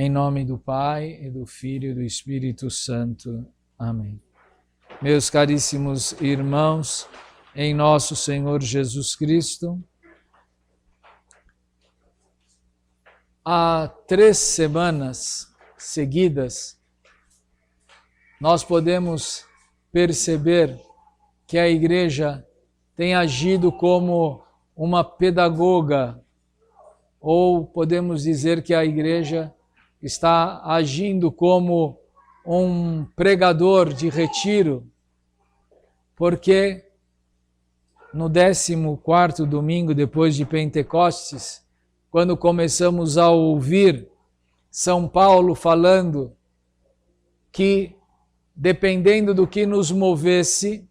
Em nome do Pai, e do Filho e do Espírito Santo. Amém. Meus caríssimos irmãos, em nosso Senhor Jesus Cristo, há 3 semanas seguidas, nós podemos perceber que a Igreja tem agido como uma pedagoga, ou podemos dizer que a Igreja está agindo como um pregador de retiro, porque no 14º domingo depois de Pentecostes, quando começamos a ouvir São Paulo falando que, dependendo do que nos movesse,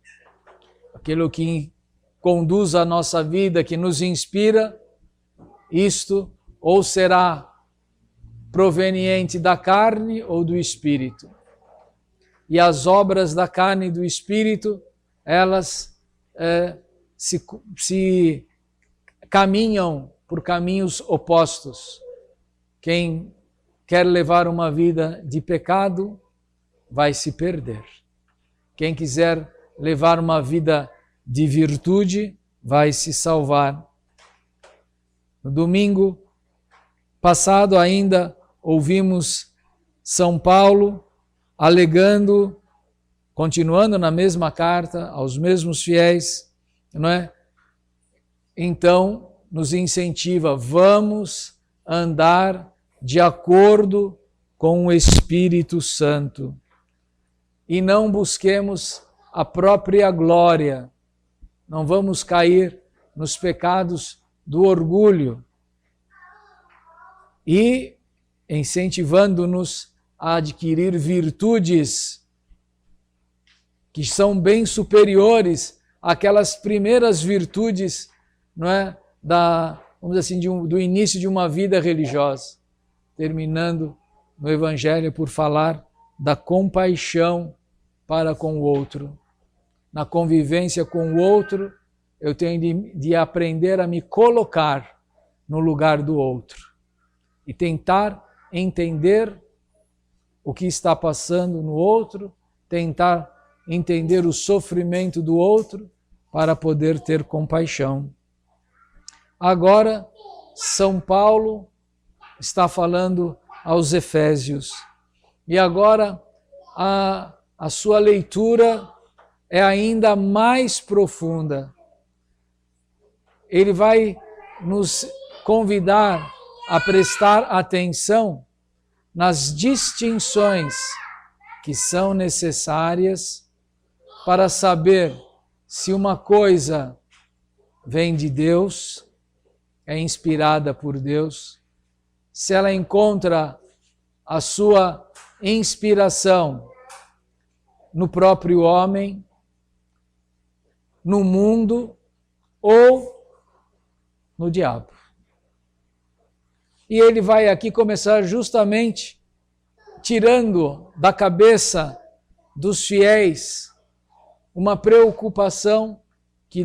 aquilo que conduz a nossa vida, que nos inspira, isto ou será proveniente da carne ou do Espírito. E as obras da carne e do Espírito, elas se caminham por caminhos opostos. Quem quer levar uma vida de pecado, vai se perder. Quem quiser levar uma vida de virtude, vai se salvar. No domingo passado ainda ouvimos São Paulo alegando, continuando na mesma carta, aos mesmos fiéis, não é? Então, nos incentiva, vamos andar de acordo com o Espírito Santo e não busquemos a própria glória, não vamos cair nos pecados do orgulho e incentivando-nos a adquirir virtudes que são bem superiores àquelas primeiras virtudes, não é, vamos dizer assim, do início de uma vida religiosa, terminando no Evangelho por falar da compaixão para com o outro. Na convivência com o outro, eu tenho de aprender a me colocar no lugar do outro e tentar entender o que está passando no outro, tentar entender o sofrimento do outro para poder ter compaixão. Agora, São Paulo está falando aos Efésios e agora a sua leitura é ainda mais profunda. Ele vai nos convidar a prestar atenção nas distinções que são necessárias para saber se uma coisa vem de Deus, é inspirada por Deus, se ela encontra a sua inspiração no próprio homem, no mundo ou no diabo. E ele vai aqui começar justamente tirando da cabeça dos fiéis uma preocupação que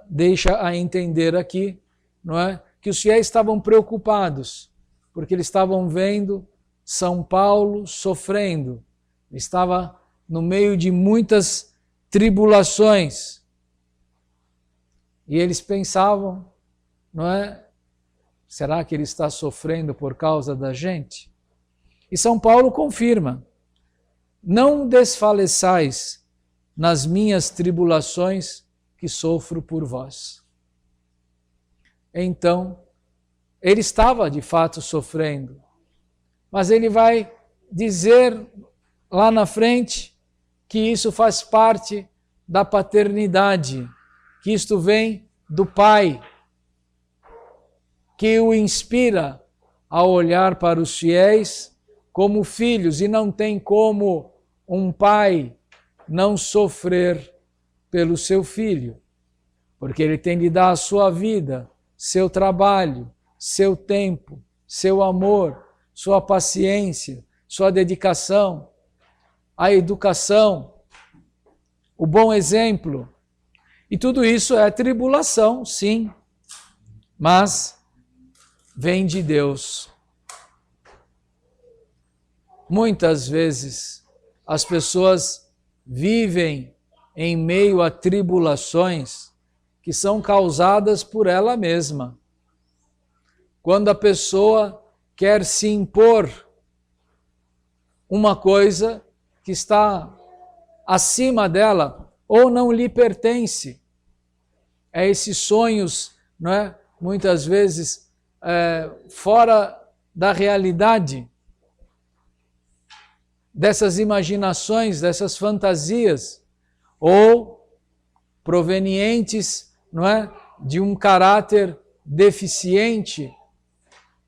deixa a entender aqui, não é? Que os fiéis estavam preocupados, porque eles estavam vendo São Paulo sofrendo, ele estava no meio de muitas tribulações. E eles pensavam, não é? Será que ele está sofrendo por causa da gente? E São Paulo confirma, não desfaleçais nas minhas tribulações que sofro por vós. Então, ele estava de fato sofrendo, mas ele vai dizer lá na frente que isso faz parte da paternidade, que isto vem do Pai, que o inspira a olhar para os fiéis como filhos, e não tem como um pai não sofrer pelo seu filho, porque ele tem de dar a sua vida, seu trabalho, seu tempo, seu amor, sua paciência, sua dedicação, a educação, o bom exemplo. E tudo isso é tribulação, sim, mas vem de Deus. muitas vezes as pessoas vivem em meio a tribulações que são causadas por ela mesma. Quando a pessoa quer se impor uma coisa que está acima dela ou não lhe pertence. É esses sonhos, não é? Muitas vezes fora da realidade, dessas imaginações, dessas fantasias, ou provenientes, não é, de um caráter deficiente,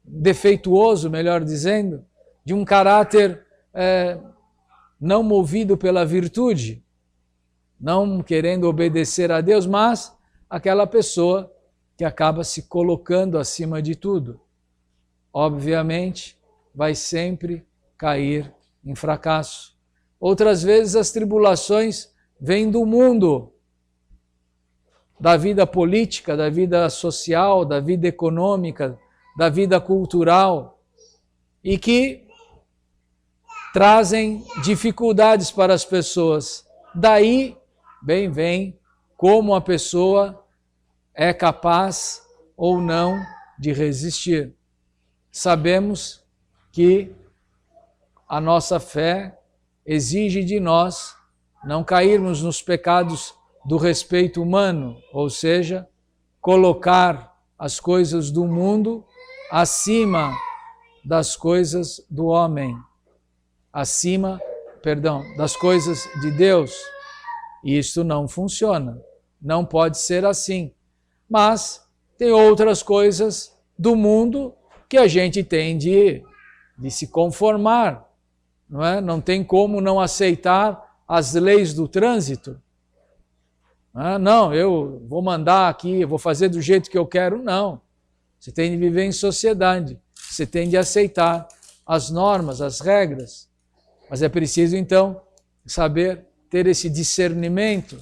defeituoso, melhor dizendo, de um caráter não movido pela virtude, não querendo obedecer a Deus, mas aquela pessoa que acaba se colocando acima de tudo. Obviamente, vai sempre cair em fracasso. Outras vezes as tribulações vêm do mundo, da vida política, da vida social, da vida econômica, da vida cultural, e que trazem dificuldades para as pessoas. Daí, bem vem como a pessoa é capaz ou não de resistir. Sabemos que a nossa fé exige de nós não cairmos nos pecados do respeito humano, ou seja, colocar as coisas do mundo acima das coisas do homem, das coisas de Deus. E isso não funciona, não pode ser assim. Mas tem outras coisas do mundo que a gente tem de se conformar, não é? Não tem como não aceitar as leis do trânsito. Não, eu vou mandar aqui, eu vou fazer do jeito que eu quero, não. Você tem de viver em sociedade, você tem de aceitar as normas, as regras. Mas é preciso, então, saber ter esse discernimento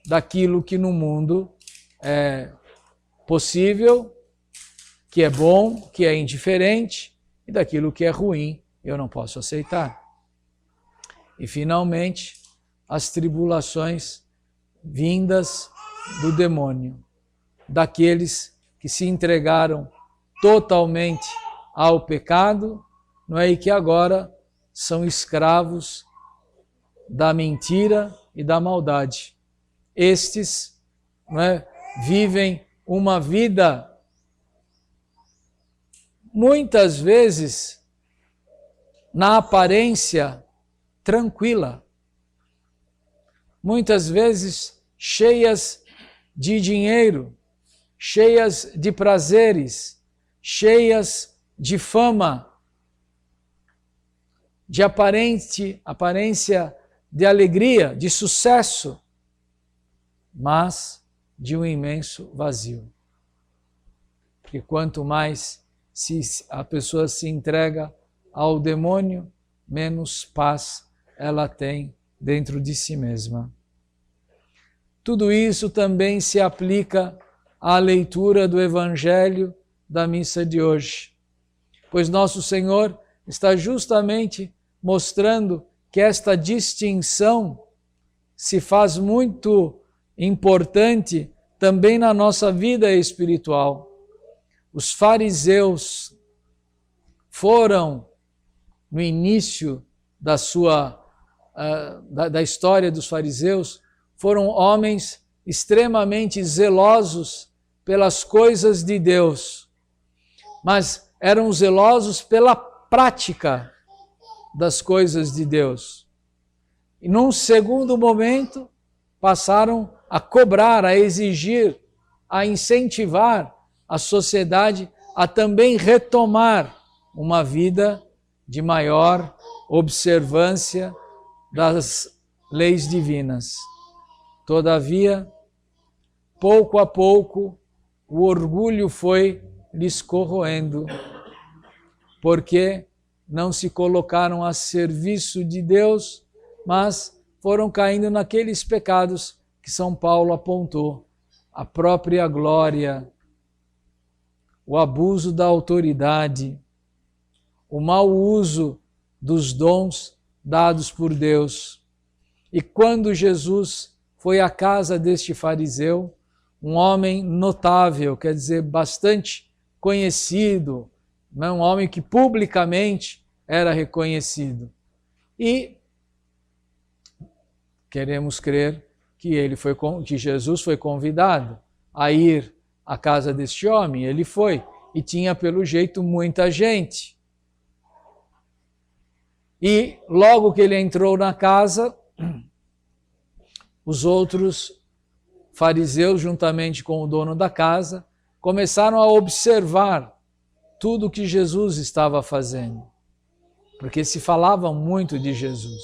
daquilo que no mundo é possível, que é bom, que é indiferente, e daquilo que é ruim, eu não posso aceitar. E, finalmente, as tribulações vindas do demônio, daqueles que se entregaram totalmente ao pecado, não é? E que agora são escravos da mentira e da maldade. Estes, não é, vivem uma vida muitas vezes na aparência tranquila, muitas vezes cheias de dinheiro, cheias de prazeres, cheias de fama, de aparência de alegria, de sucesso, mas de um imenso vazio. Porque quanto mais a pessoa se entrega ao demônio, menos paz ela tem dentro de si mesma. Tudo isso também se aplica à leitura do Evangelho da missa de hoje, pois nosso Senhor está justamente mostrando que esta distinção se faz muito importante também na nossa vida espiritual. Os fariseus foram, no início da história dos fariseus, foram homens extremamente zelosos pelas coisas de Deus, mas eram zelosos pela prática das coisas de Deus. E num segundo momento, passaram a cobrar, a exigir, a incentivar a sociedade a também retomar uma vida de maior observância das leis divinas. Todavia, pouco a pouco, o orgulho foi lhes corroendo, porque não se colocaram a serviço de Deus, mas foram caindo naqueles pecados que São Paulo apontou: a própria glória, o abuso da autoridade, o mau uso dos dons dados por Deus. E quando Jesus foi à casa deste fariseu, um homem notável, quer dizer, bastante conhecido, né? Um homem que publicamente era reconhecido. E queremos crer que Jesus foi convidado a ir à casa deste homem. Ele foi, e tinha pelo jeito muita gente. E logo que ele entrou na casa, os outros fariseus, juntamente com o dono da casa, começaram a observar tudo o que Jesus estava fazendo, porque se falava muito de Jesus.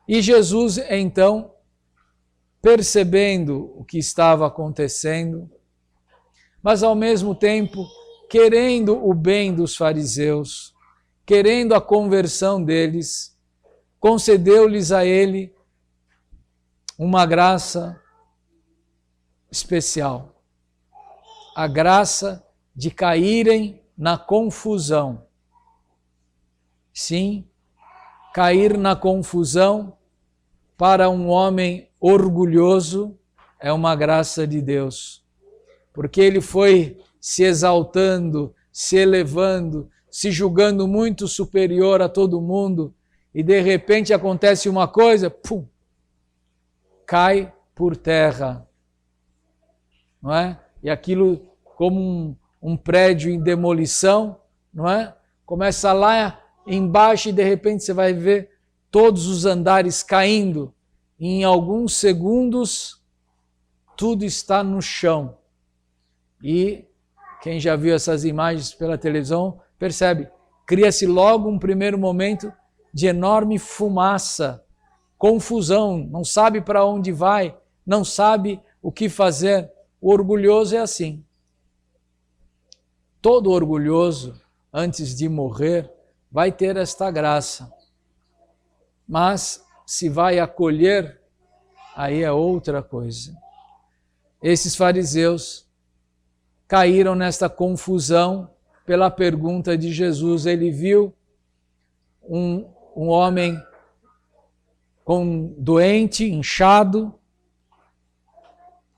E Jesus, então, percebendo o que estava acontecendo, mas ao mesmo tempo querendo o bem dos fariseus, querendo a conversão deles, concedeu-lhes a ele uma graça especial, a graça de caírem na confusão. Sim, cair na confusão para um homem orgulhoso é uma graça de Deus, porque ele foi se exaltando, se elevando, se julgando muito superior a todo mundo, e de repente acontece uma coisa, pum, cai por terra, não é? E aquilo, como um prédio em demolição, não é? Começa lá embaixo e de repente você vai ver todos os andares caindo. E em alguns segundos, tudo está no chão. E quem já viu essas imagens pela televisão, percebe, cria-se logo um primeiro momento de enorme fumaça, confusão, não sabe para onde vai, não sabe o que fazer. O orgulhoso é assim. Todo orgulhoso, antes de morrer, vai ter esta graça. Mas se vai acolher, aí é outra coisa. Esses fariseus caíram nesta confusão pela pergunta de Jesus. Ele viu um homem doente, inchado,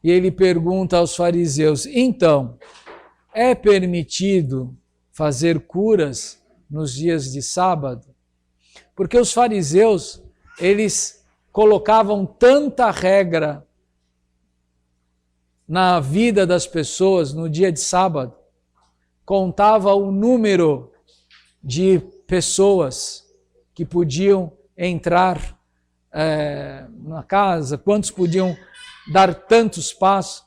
e ele pergunta aos fariseus, então, é permitido fazer curas nos dias de sábado? Porque os fariseus, eles colocavam tanta regra na vida das pessoas no dia de sábado, contava o número de pessoas que podiam entrar na casa, quantos podiam dar tantos passos.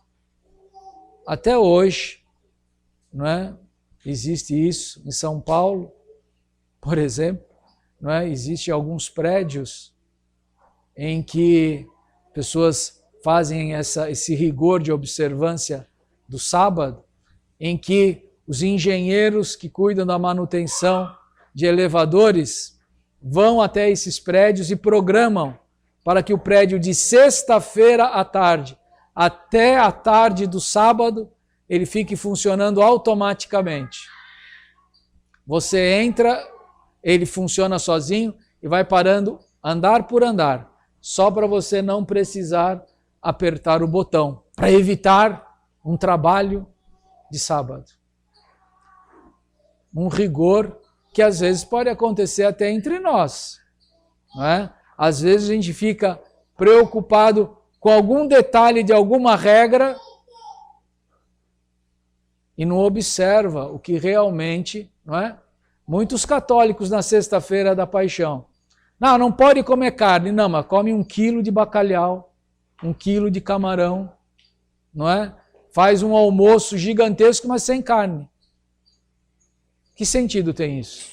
Até hoje, não é? Existe isso em São Paulo, por exemplo, não é? Existem alguns prédios em que pessoas fazem esse rigor de observância do sábado, em que os engenheiros que cuidam da manutenção de elevadores vão até esses prédios e programam para que o prédio de sexta-feira à tarde até a tarde do sábado ele fique funcionando automaticamente. Você entra, ele funciona sozinho e vai parando andar por andar, só para você não precisar apertar o botão, para evitar um trabalho de sábado. Um rigor que às vezes pode acontecer até entre nós, não é? Às vezes a gente fica preocupado com algum detalhe de alguma regra e não observa o que realmente, não é? Muitos católicos na sexta-feira da paixão, não pode comer carne, não, mas come 1 quilo de bacalhau, 1 quilo de camarão, não é? Faz um almoço gigantesco, mas sem carne. Que sentido tem isso?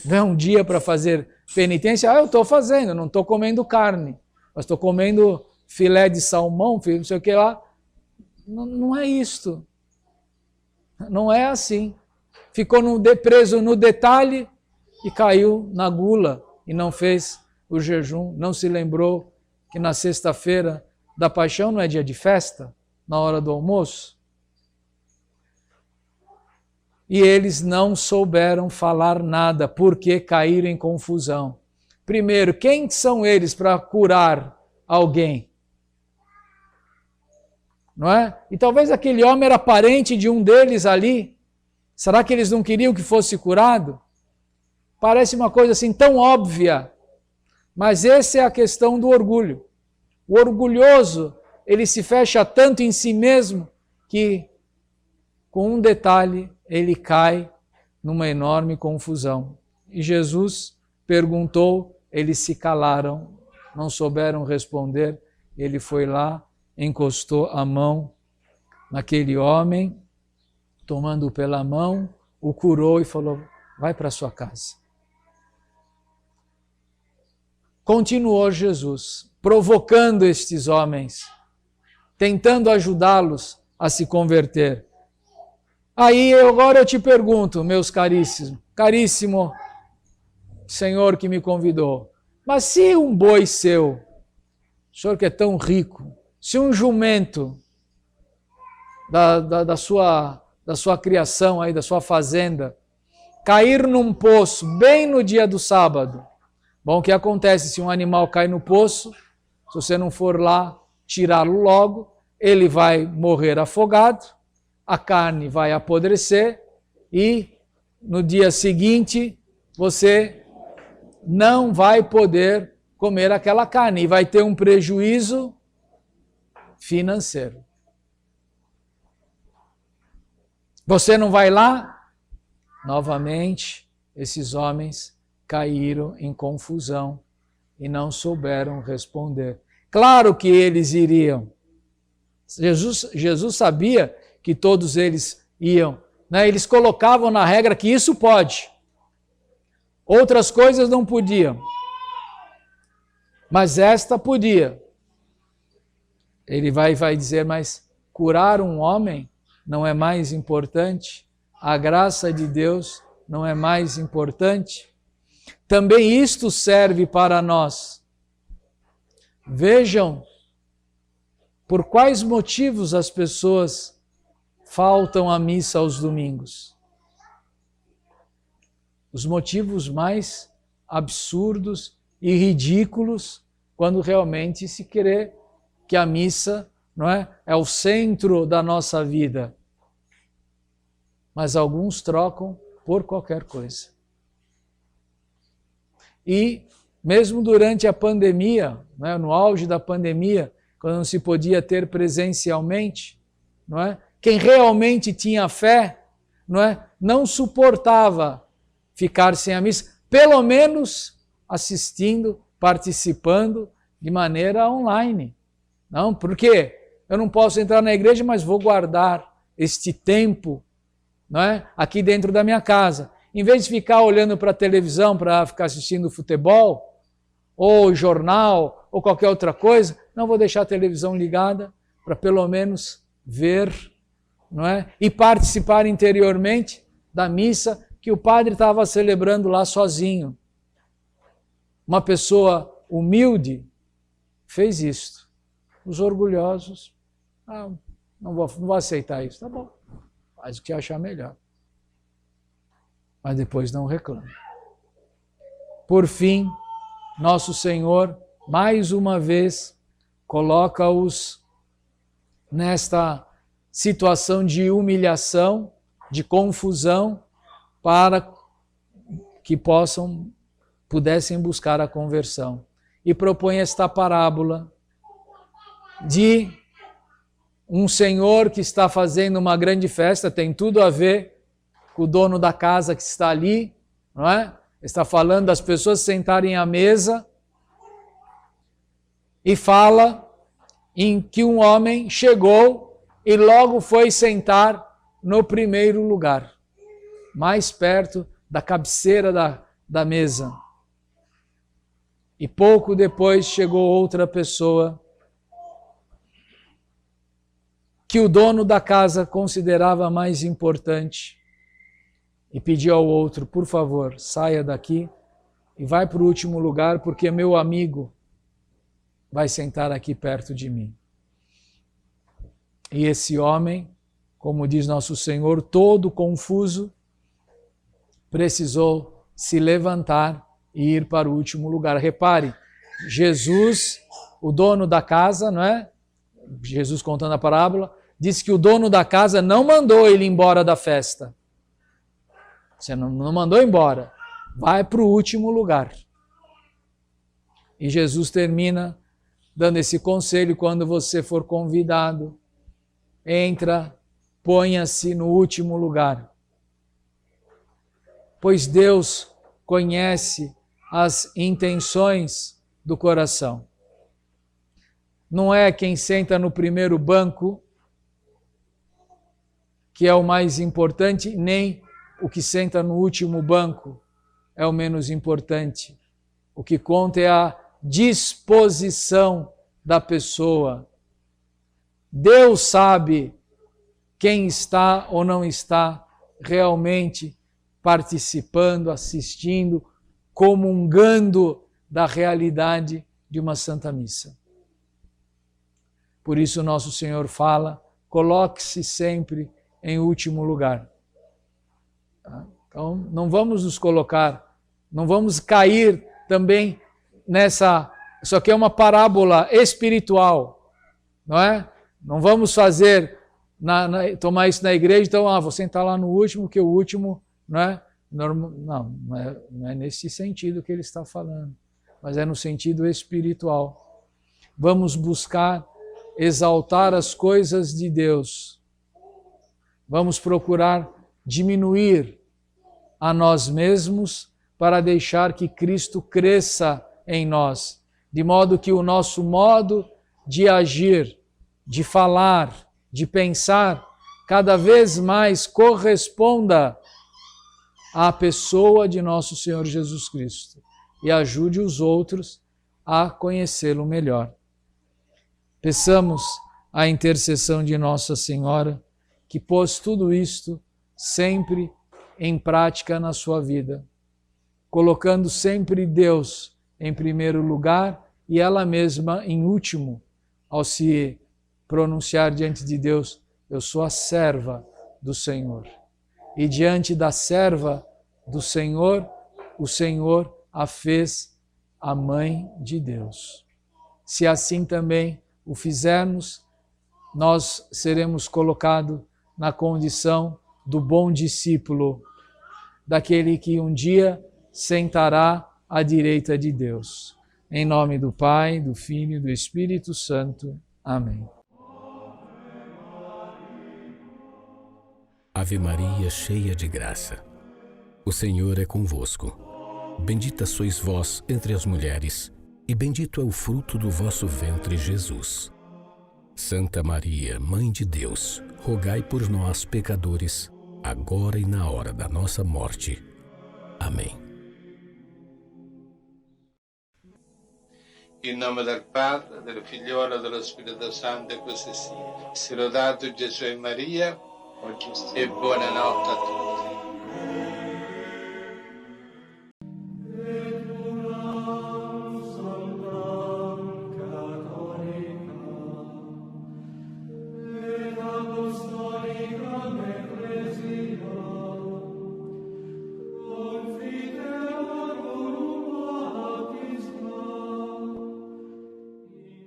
Vem um dia para fazer penitência, eu estou fazendo, não estou comendo carne, mas estou comendo filé de salmão, não sei o que lá. Não é isto. Não é assim. Ficou preso no detalhe e caiu na gula e não fez o jejum, não se lembrou que na sexta-feira da paixão não é dia de festa, na hora do almoço. e eles não souberam falar nada, porque caíram em confusão. Primeiro, quem são eles para curar alguém? Não é? E talvez aquele homem era parente de um deles ali. Será que eles não queriam que fosse curado? Parece uma coisa assim tão óbvia, mas essa é a questão do orgulho. O orgulhoso, ele se fecha tanto em si mesmo que, com um detalhe, ele cai numa enorme confusão. E Jesus perguntou, eles se calaram, não souberam responder. Ele foi lá, encostou a mão naquele homem, tomando-o pela mão, o curou e falou, vai para sua casa. Continuou Jesus, provocando estes homens, tentando ajudá-los a se converter. Aí agora eu te pergunto, meus caríssimo Senhor que me convidou, mas se um boi seu, o senhor que é tão rico, se um jumento da sua criação, aí, da sua fazenda, cair num poço bem no dia do sábado, bom, o que acontece se um animal cai no poço? Se você não for lá tirá-lo logo, ele vai morrer afogado, a carne vai apodrecer e no dia seguinte você não vai poder comer aquela carne e vai ter um prejuízo financeiro. Você não vai lá? Novamente, esses homens caíram em confusão e não souberam responder. Claro que eles iriam. Jesus sabia que todos eles iam. Né? Eles colocavam na regra que isso pode. Outras coisas não podiam. Mas esta podia. Ele vai dizer, mas curar um homem não é mais importante? A graça de Deus não é mais importante? Também isto serve para nós. Vejam por quais motivos as pessoas faltam à missa aos domingos. Os motivos mais absurdos e ridículos, quando realmente se crê que a missa, não é o centro da nossa vida. Mas alguns trocam por qualquer coisa. E mesmo durante a pandemia, não é, no auge da pandemia, quando não se podia ter presencialmente, não é, quem realmente tinha fé, não suportava ficar sem a missa, pelo menos assistindo, participando de maneira online. Não, porque eu não posso entrar na igreja, mas vou guardar este tempo, não é, aqui dentro da minha casa. Em vez de ficar olhando para a televisão, para ficar assistindo futebol, ou jornal, ou qualquer outra coisa, não vou deixar a televisão ligada para pelo menos ver, não é, e participar interiormente da missa que o padre estava celebrando lá sozinho. Uma pessoa humilde fez isto. Os orgulhosos, não vou aceitar isso. Tá bom, faz o que achar melhor. Mas depois não reclama. Por fim, nosso Senhor, mais uma vez, coloca-os nesta situação de humilhação, de confusão, para que pudessem buscar a conversão. E propõe esta parábola de um senhor que está fazendo uma grande festa, tem tudo a ver com o dono da casa que está ali, não é? Está falando das pessoas sentarem à mesa e fala em que um homem chegou e logo foi sentar no primeiro lugar, mais perto da cabeceira da mesa. E pouco depois chegou outra pessoa que o dono da casa considerava mais importante e pediu ao outro, por favor, saia daqui e vai para o último lugar, porque meu amigo vai sentar aqui perto de mim. E esse homem, como diz nosso Senhor, todo confuso, precisou se levantar e ir para o último lugar. Repare, Jesus, o dono da casa, não é? Jesus contando a parábola, disse que o dono da casa não mandou ele embora da festa. Você não mandou embora. Vai para o último lugar. E Jesus termina dando esse conselho: quando você for convidado, entra, ponha-se no último lugar. Pois Deus conhece as intenções do coração. Não é quem senta no primeiro banco que é o mais importante, nem o que senta no último banco é o menos importante. O que conta é a disposição da pessoa. Deus sabe quem está ou não está realmente participando, assistindo, comungando da realidade de uma Santa Missa. Por isso nosso Senhor fala: coloque-se sempre em último lugar. Então não vamos nos colocar, não vamos cair também nessa... Isso aqui é uma parábola espiritual, não é? Não vamos fazer, tomar isso na igreja, então vou sentar lá no último, que o último, não é? Não é nesse sentido que ele está falando, mas é no sentido espiritual. Vamos buscar exaltar as coisas de Deus. Vamos procurar diminuir a nós mesmos para deixar que Cristo cresça em nós, de modo que o nosso modo de agir, de falar, de pensar, cada vez mais corresponda à pessoa de nosso Senhor Jesus Cristo e ajude os outros a conhecê-lo melhor. Peçamos a intercessão de Nossa Senhora, que pôs tudo isto sempre em prática na sua vida, colocando sempre Deus em primeiro lugar e ela mesma em último, ao se pronunciar diante de Deus: eu sou a serva do Senhor. E diante da serva do Senhor, o Senhor a fez a mãe de Deus. Se assim também o fizermos, nós seremos colocados na condição do bom discípulo, daquele que um dia sentará à direita de Deus. Em nome do Pai, do Filho e do Espírito Santo. Amém. Ave Maria, cheia de graça, o Senhor é convosco. Bendita sois vós entre as mulheres, e bendito é o fruto do vosso ventre, Jesus. Santa Maria, Mãe de Deus, rogai por nós, pecadores, agora e na hora da nossa morte. Amém. In nome del Padre, del Figliolo e dello Spirito Santo, e così sia. Sia lodato Gesù e Maria, e buonanotte a tutti.